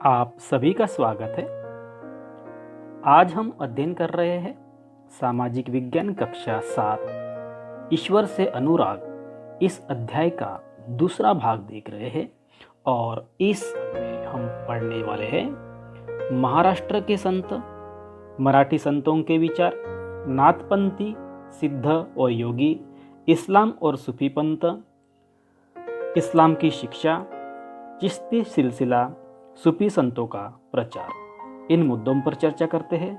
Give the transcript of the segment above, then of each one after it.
आप सभी का स्वागत है। आज हम अध्ययन कर रहे हैं सामाजिक विज्ञान कक्षा 7 ईश्वर से अनुराग। इस अध्याय का दूसरा भाग देख रहे हैं और इस में हम पढ़ने वाले हैं महाराष्ट्र के संत, मराठी संतों के विचार, नाथपंथी, सिद्ध और योगी, इस्लाम और सूफी पंथ, इस्लाम की शिक्षा, चिश्ती सिलसिला, सूफी संतों का प्रचार, इन मुद्दों पर चर्चा करते हैं।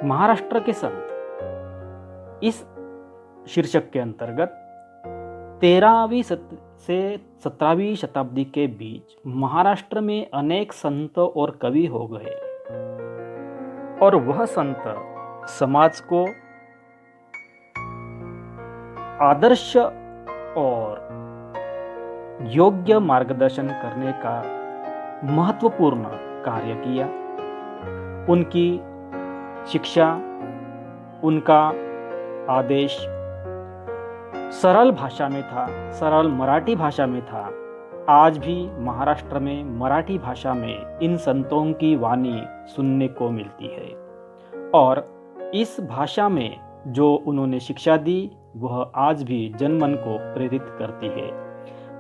महाराष्ट्र के संत इस शीर्षक के अंतर्गत 13वीं से 17वीं शताब्दी के बीच महाराष्ट्र में अनेक संत और कवि हो गए और वह संत समाज को आदर्श और योग्य मार्गदर्शन करने का महत्वपूर्ण कार्य किया। उनकी शिक्षा, उनका आदेश सरल भाषा में था, सरल मराठी भाषा में था। आज भी महाराष्ट्र में मराठी भाषा में इन संतों की वाणी सुनने को मिलती है और इस भाषा में जो उन्होंने शिक्षा दी वह आज भी जनमन को प्रेरित करती है।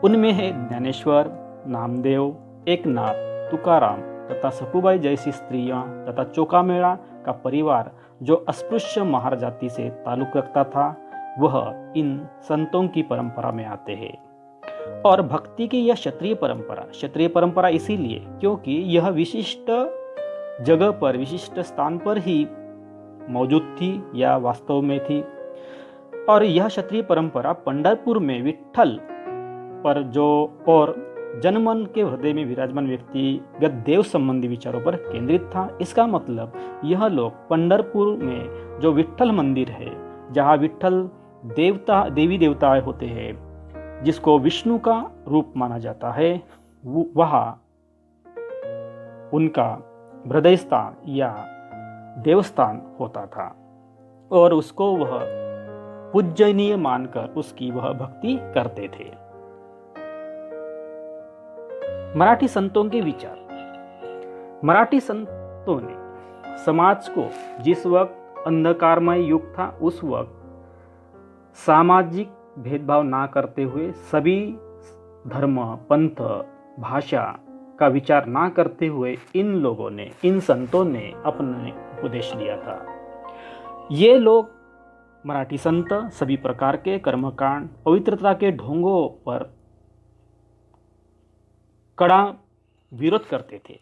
उनमें है ज्ञानेश्वर, नामदेव, एकनाथ, तुकाराम तथा सखुबाई जैसी स्त्रियां तथा चोकामेळा का परिवार जो अस्पृश्य महार जाति से ताल्लुक रखता था, वह इन संतों की परंपरा में आते हैं। और भक्ति की यह क्षत्रिय परंपरा इसीलिए क्योंकि यह विशिष्ट जगह पर, विशिष्ट स्थान पर ही मौजूद थी या वास्तव में थी। और यह क्षत्रिय परंपरा पंढरपुर में विठ्ठल पर जो और जनमन के हृदय में विराजमान व्यक्तिगत देव संबंधी विचारों पर केंद्रित था। इसका मतलब यह लोग पंढरपुर में जो विठ्ठल मंदिर है, जहाँ विठ्ठल देवी देवता होते हैं, जिसको विष्णु का रूप माना जाता है, वहाँ उनका हृदय स्थान या देवस्थान होता था और उसको वह पूजनीय मानकर उसकी वह भक्ति करते थे। मराठी संतों के विचार। मराठी संतों ने समाज को जिस वक्त अंधकारमय युग था, उस वक्त सामाजिक भेदभाव ना करते हुए, सभी धर्म, पंथ, भाषा का विचार ना करते हुए इन संतों ने अपने उपदेश दिया था। ये लोग मराठी संत सभी प्रकार के कर्मकांड, पवित्रता के ढोंगों पर कड़ा विरोध करते थे।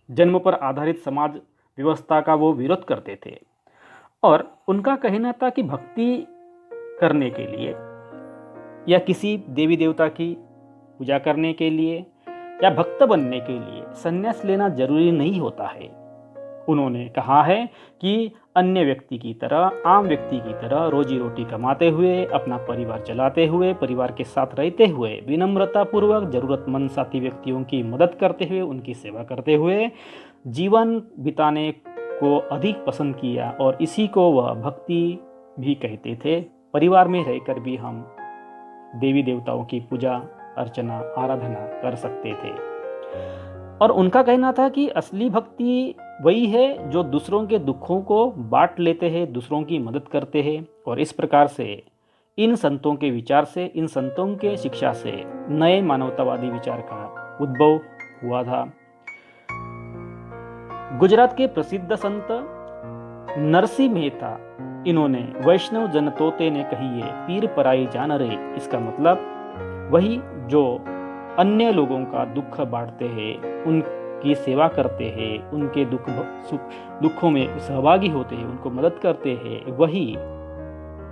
जन्म पर आधारित समाज व्यवस्था का वो विरोध करते थे और उनका कहना था कि भक्ति करने के लिए या किसी देवी देवता की पूजा करने के लिए या भक्त बनने के लिए संन्यास लेना जरूरी नहीं होता है। उन्होंने कहा है कि अन्य व्यक्ति की तरह, आम व्यक्ति की तरह रोजी रोटी कमाते हुए, अपना परिवार चलाते हुए, परिवार के साथ रहते हुए, विनम्रता पूर्वक जरूरतमंद साथी व्यक्तियों की मदद करते हुए, उनकी सेवा करते हुए जीवन बिताने को अधिक पसंद किया और इसी को वह भक्ति भी कहते थे। परिवार में रहकर भी हम देवी देवताओं की पूजा अर्चना, आराधना कर सकते थे। और उनका कहना था कि असली भक्ति वही है जो दूसरों के दुखों को बांट लेते हैं, दूसरों की मदद करते हैं। और इस प्रकार से इन संतों के विचार से, इन संतों के शिक्षा से नए मानवतावादी विचार का उद्भव हुआ था। गुजरात के प्रसिद्ध संत नरसिंह मेहता, इन्होंने वैष्णव जन तोते ने कहिए पीर पराई जान रे। इसका मतलब वही जो अन्य लोगों का दुख बांटते हैं, उनकी सेवा करते हैं, उनके दुखों में सहभागी होते हैं, उनको मदद करते हैं, वही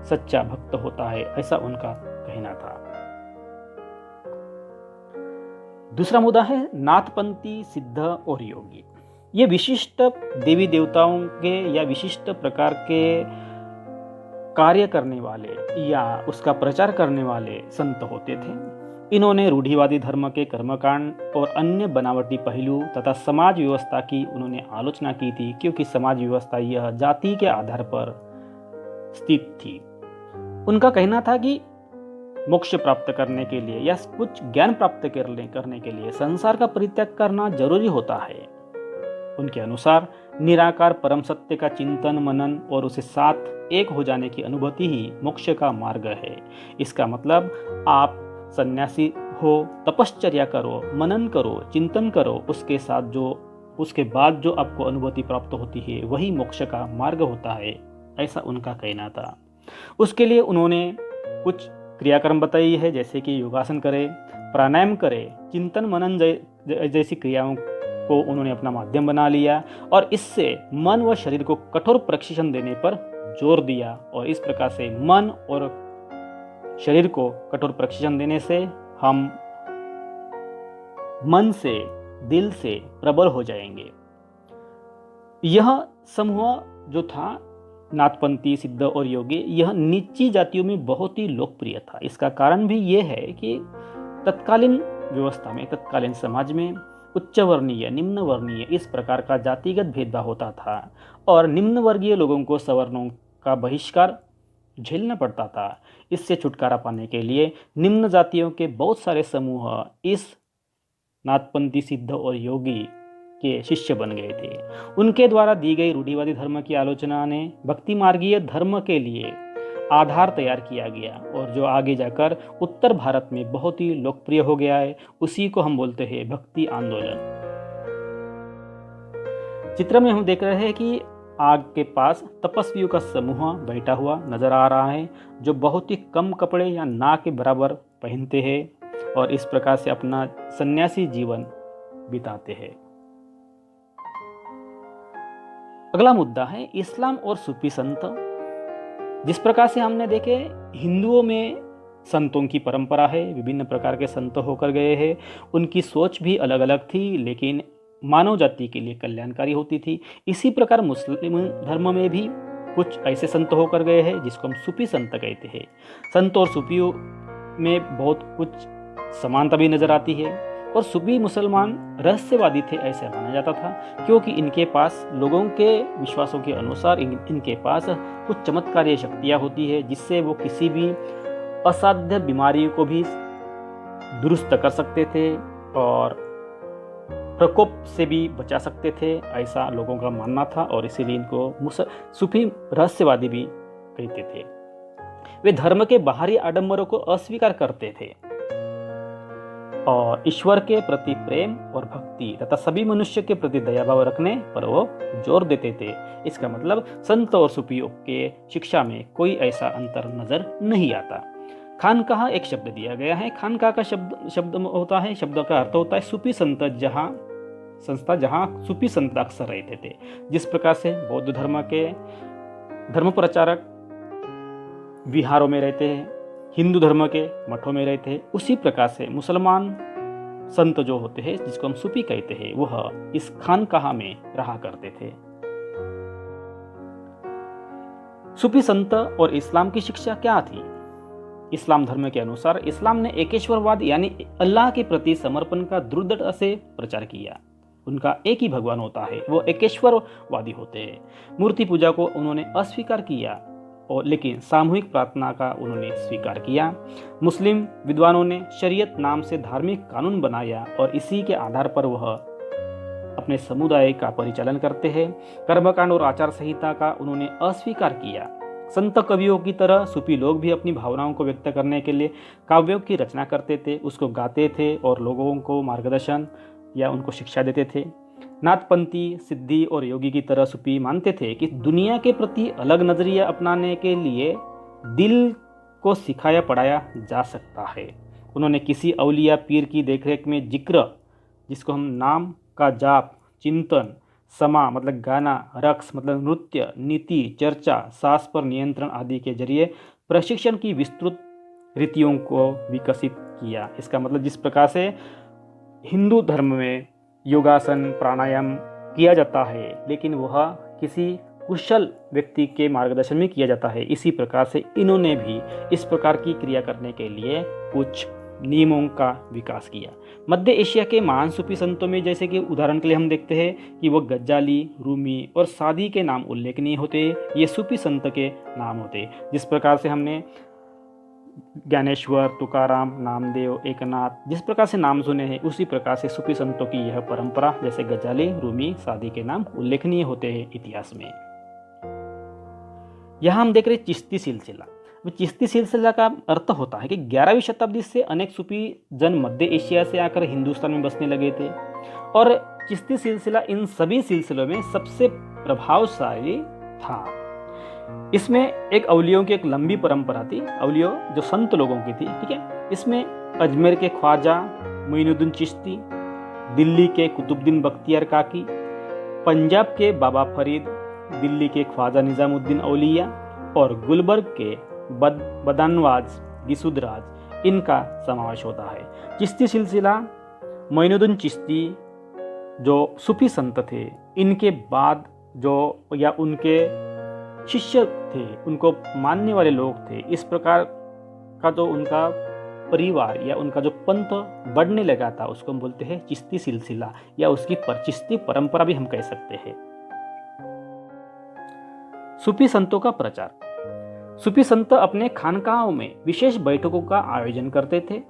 सच्चा भक्त होता है, ऐसा उनका कहना था। दूसरा मुद्दा है नाथपंथी, सिद्ध और योगी। ये विशिष्ट देवी देवताओं के या विशिष्ट प्रकार के कार्य करने वाले या उसका प्रचार करने वाले संत होते थे। इन्होंने रूढ़िवादी धर्म के कर्मकांड और अन्य बनावटी पहलू तथा समाज व्यवस्था की उन्होंने आलोचना की थी, क्योंकि समाज व्यवस्था यह जाति के आधार पर स्थित थी। उनका कहना था कि मोक्ष प्राप्त करने के लिए या कुछ ज्ञान प्राप्त करने के लिए संसार का परित्याग करना जरूरी होता है। उनके अनुसार निराकार परम सत्य का चिंतन मनन और उसे साथ एक हो जाने की अनुभूति ही मोक्ष का मार्ग है। इसका मतलब आप सन्यासी हो, तपश्चर्या करो, मनन करो, चिंतन करो, उसके बाद जो आपको अनुभूति प्राप्त होती है वही मोक्ष का मार्ग होता है, ऐसा उनका कहना था। उसके लिए उन्होंने कुछ क्रियाक्रम बताई है, जैसे कि योगासन करे, प्राणायाम करे, चिंतन मनन जैसी क्रियाओं को उन्होंने अपना माध्यम बना लिया और इससे मन व शरीर को कठोर प्रशिक्षण देने पर जोर दिया। और इस प्रकार से मन और शरीर को कठोर प्रशिक्षण देने से हम मन से, दिल से प्रबल हो जाएंगे। यह समूह जो था नाथपंथी, सिद्ध और योगी, यह नीची जातियों में बहुत ही लोकप्रिय था। इसका कारण भी यह है कि तत्कालीन व्यवस्था में, तत्कालीन समाज में उच्च वर्णीय, निम्न वर्णीय इस प्रकार का जातिगत भेदभाव होता था और निम्न वर्गीय लोगों को सवर्णों का बहिष्कार झेलना पड़ता था। इससे छुटकारा पाने के लिए निम्न जातियों के बहुत सारे समूह इस नाथपंथी, सिद्ध और योगी के शिष्य बन गए थे। उनके द्वारा दी गई रूढ़िवादी धर्म की आलोचना ने भक्ति मार्गीय धर्म के लिए आधार तैयार किया गया और जो आगे जाकर उत्तर भारत में बहुत ही लोकप्रिय हो गया है, उसी को हम बोलते हैं भक्ति आंदोलन। चित्र में हम देख रहे हैं कि आग के पास तपस्वियों का समूह बैठा हुआ नजर आ रहा है, जो बहुत ही कम कपड़े या ना के बराबर पहनते हैं और इस प्रकार से अपना सन्यासी जीवन बिताते हैं। अगला मुद्दा है इस्लाम और सूफी संत। जिस प्रकार से हमने देखे, हिंदुओं में संतों की परंपरा है, विभिन्न प्रकार के संत होकर गए हैं, उनकी सोच भी अलग अलग थी लेकिन मानव जाति के लिए कल्याणकारी होती थी। इसी प्रकार मुस्लिम धर्म में भी कुछ ऐसे संत होकर गए हैं जिसको हम सूफी संत कहते हैं। संत और सूफियों में बहुत कुछ समानता भी नजर आती है और सूफी मुसलमान रहस्यवादी थे ऐसा माना जाता था, क्योंकि इनके पास लोगों के विश्वासों के अनुसार इनके पास कुछ चमत्कारीय शक्तियां होती है जिससे वो किसी भी असाध्य बीमारी को भी दुरुस्त कर सकते थे और प्रकोप से भी बचा सकते थे, ऐसा लोगों का मानना था और इसीलिए इनको सूफी रहस्यवादी भी कहते थे। वे धर्म के बाहरी आडंबरों को अस्वीकार करते थे और ईश्वर के प्रति प्रेम और भक्ति तथा सभी मनुष्य के प्रति दयाभाव रखने पर वो जोर देते थे। इसका मतलब संत और सूफियों के शिक्षा में कोई ऐसा अंतर नजर नहीं आता। खानकाह एक शब्द दिया गया है। खानकाह का शब्द होता है, शब्द का अर्थ होता है सूफी संत, जहाँ सूफी संत अक्सर रहते थे। जिस प्रकार से बौद्ध धर्म के धर्म प्रचारक विहारों में रहते हैं, हिंदू धर्म के मठों में रहते हैं, उसी प्रकार से मुसलमान संत जो होते हैं जिसको हम सूफी कहते हैं, वह इस खानकाह में रहा करते थे। सूफी संत और इस्लाम की शिक्षा क्या थी? इस्लाम धर्म के अनुसार इस्लाम ने एकेश्वरवाद यानी अल्लाह के प्रति समर्पण का दृढ़ता से प्रचार किया। उनका एक ही भगवान होता है, वो एकेश्वरवादी होते हैं। मूर्ति पूजा को उन्होंने अस्वीकार किया और लेकिन सामूहिक प्रार्थना का उन्होंने स्वीकार किया। मुस्लिम विद्वानों ने शरीयत नाम से धार्मिक कानून बनाया और इसी के आधार पर वह अपने समुदाय का परिचालन करते हैं। कर्मकांड और आचार संहिता का उन्होंने अस्वीकार किया। संत कवियों की तरह सूफी लोग भी अपनी भावनाओं को व्यक्त करने के लिए काव्यों की रचना करते थे, उसको गाते थे और लोगों को मार्गदर्शन या उनको शिक्षा देते थे। नाथपंथी, सिद्धि और योगी की तरह सूफी मानते थे कि दुनिया के प्रति अलग नजरिया अपनाने के लिए दिल को सिखाया पढ़ाया जा सकता है। उन्होंने किसी औलिया पीर की देखरेख में जिक्र, जिसको हम नाम का जाप, चिंतन, समा मतलब गाना, रक्स मतलब नृत्य, नीति, चर्चा, सांस पर नियंत्रण आदि के जरिए प्रशिक्षण की विस्तृत रीतियों को विकसित किया। इसका मतलब जिस प्रकार से हिंदू धर्म में योगासन, प्राणायाम किया जाता है लेकिन वह किसी कुशल व्यक्ति के मार्गदर्शन में किया जाता है, इसी प्रकार से इन्होंने भी इस प्रकार की क्रिया करने के लिए कुछ नियमों का विकास किया। मध्य एशिया के महान सूफी संतों में जैसे कि उदाहरण के लिए हम देखते हैं कि वह गज्जाली, रूमी और सादी के नाम उल्लेखनीय होते हैं। ये सूफी संत के नाम होते हैं। जिस प्रकार से हमने ज्ञानेश्वर, तुकाराम, नामदेव, एकनाथ, जिस प्रकार से नाम सुने हैं उसी प्रकार से सूफी संतों की यह परंपरा जैसे गजाली, रूमी, सादी के नाम उल्लेखनीय होते हैं इतिहास में। यहाँ हम देख रहे चिश्ती सिलसिला। चिश्ती सिलसिला का अर्थ होता है कि 11वीं शताब्दी से अनेक सूफी जन मध्य एशिया से आकर हिंदुस्तान में बसने लगे थे और चिश्ती सिलसिला इन सभी सिलसिलों में सबसे प्रभावशाली था। इसमें एक अवलियों की एक लंबी परंपरा थी, अवलियों जो संत लोगों की थी, ठीक है। इसमें अजमेर के ख्वाजा मोइनुद्दीन चिश्ती, दिल्ली के कुतुबुद्दीन बख्तियार काकी, पंजाब के बाबा फरीद, दिल्ली के ख्वाजा निजामुद्दीन औलिया और गुलबर्ग के बदानवाज गिसुदराज, इनका समावेश होता है। चिश्ती सिलसिला मोइनुद्दीन चिश्ती जो सूफी संत थे, इनके बाद जो या उनके शिष्य थे, उनको मानने वाले लोग थे, इस प्रकार का जो उनका परिवार या उनका जो पंथ बढ़ने लगा था उसको हम बोलते हैं चिश्ती सिलसिला या उसकी चिश्ती परंपरा भी हम कह सकते हैं। सूफी संतों का प्रचार। सूफी संत अपने खानकाहों में विशेष बैठकों का आयोजन करते थे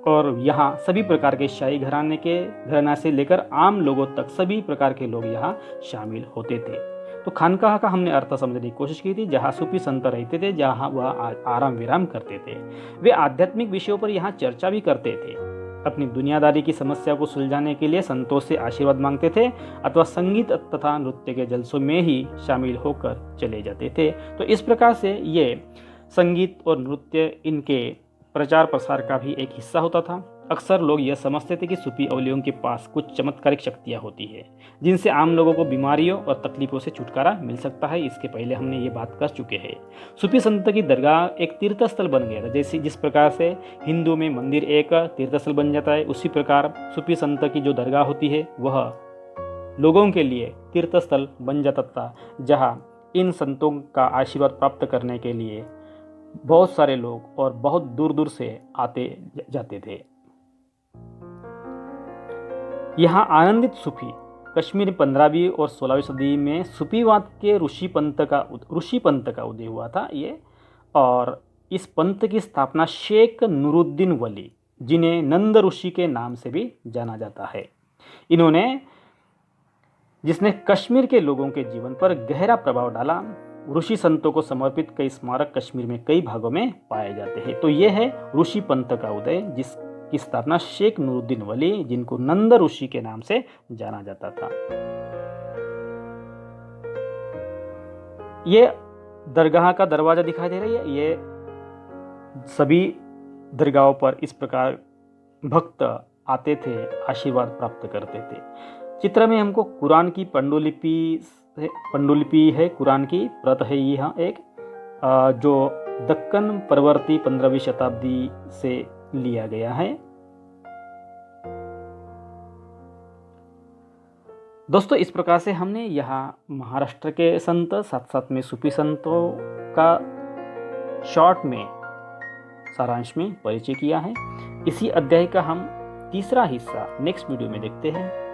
और यहाँ सभी प्रकार के शाही घराना से लेकर आम लोगों तक सभी प्रकार के लोग यहाँ शामिल होते थे। तो खानकाह का हमने अर्थ समझने की कोशिश की थी, जहाँ सूफी संत रहते थे, जहाँ वह आराम विराम करते थे। वे आध्यात्मिक विषयों पर यहाँ चर्चा भी करते थे। अपनी दुनियादारी की समस्या को सुलझाने के लिए संतों से आशीर्वाद मांगते थे अथवा संगीत तथा नृत्य के जलसों में ही शामिल होकर चले जाते थे। तो इस प्रकार से ये संगीत और नृत्य इनके प्रचार प्रसार का भी एक हिस्सा होता था। अक्सर लोग यह समझते थे कि सूफी अवलियों के पास कुछ चमत्कारिक शक्तियाँ होती है जिनसे आम लोगों को बीमारियों और तकलीफों से छुटकारा मिल सकता है। इसके पहले हमने ये बात कर चुके हैं। सूफी संत की दरगाह एक तीर्थस्थल बन गया था। जैसे जिस प्रकार से हिंदू में मंदिर एक तीर्थस्थल बन जाता है, उसी प्रकार सूफी संत की जो दरगाह होती है वह लोगों के लिए तीर्थस्थल बन जाता था, जहाँ इन संतों का आशीर्वाद प्राप्त करने के लिए बहुत सारे लोग और बहुत दूर दूर से आते जाते थे। यहाँ आनंदित सूफी कश्मीर 15वीं और 16वीं सदी में सूफीवाद के ऋषि पंथ का उदय हुआ था ये, और इस पंथ की स्थापना शेख नूरुद्दीन वली, जिन्हें नंद ऋषि के नाम से भी जाना जाता है, जिसने कश्मीर के लोगों के जीवन पर गहरा प्रभाव डाला। ऋषि संतों को समर्पित कई स्मारक कश्मीर में कई भागों में पाए जाते हैं। तो यह है ऋषि पंथ का उदय, जिसकी स्थापना शेख नूरुद्दीन वली, जिनको नंद ऋषि के नाम से जाना जाता था। ये दरगाह का दरवाजा दिखाई दे रही है। ये सभी दरगाहों पर इस प्रकार भक्त आते थे, आशीर्वाद प्राप्त करते थे। चित्र में हमको कुरान की पांडुलिपि है, कुरान की प्रत है यहाँ एक, जो दक्कन परवर्ती 15वीं शताब्दी से लिया गया है। दोस्तों, इस प्रकार से हमने यहाँ महाराष्ट्र के संत, साथ साथ में सूफी संतों का शॉर्ट में सारांश में परिचय किया है। इसी अध्याय का हम तीसरा हिस्सा नेक्स्ट वीडियो में देखते हैं।